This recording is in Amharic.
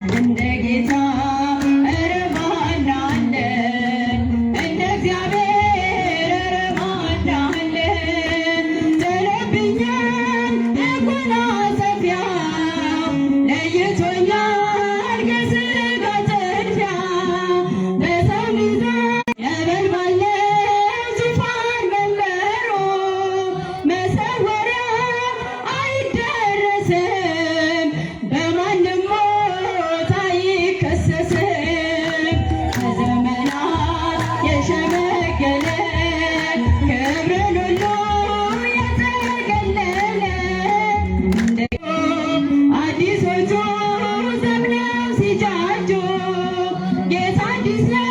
እንደ ጌታ ኧረ ማን አለ? እንደ እግዚአብሔር ኧረ ማን አለ? ጥሎብኛል መጎናጸፊያ ለይቶኛል ከሥጋ ጥድፊያ በሰው ሚዛን ነበልባል ዙፋን መንበሩ መሰወሪያ አይደረስም በማንም ሞት አይከሰስም። ከዘመናት የሸመገለ ክብርን ሁሉ የተገለለ አዲሶቹ ዘምነው ሲጃጁ ጌታ አዲስ ነው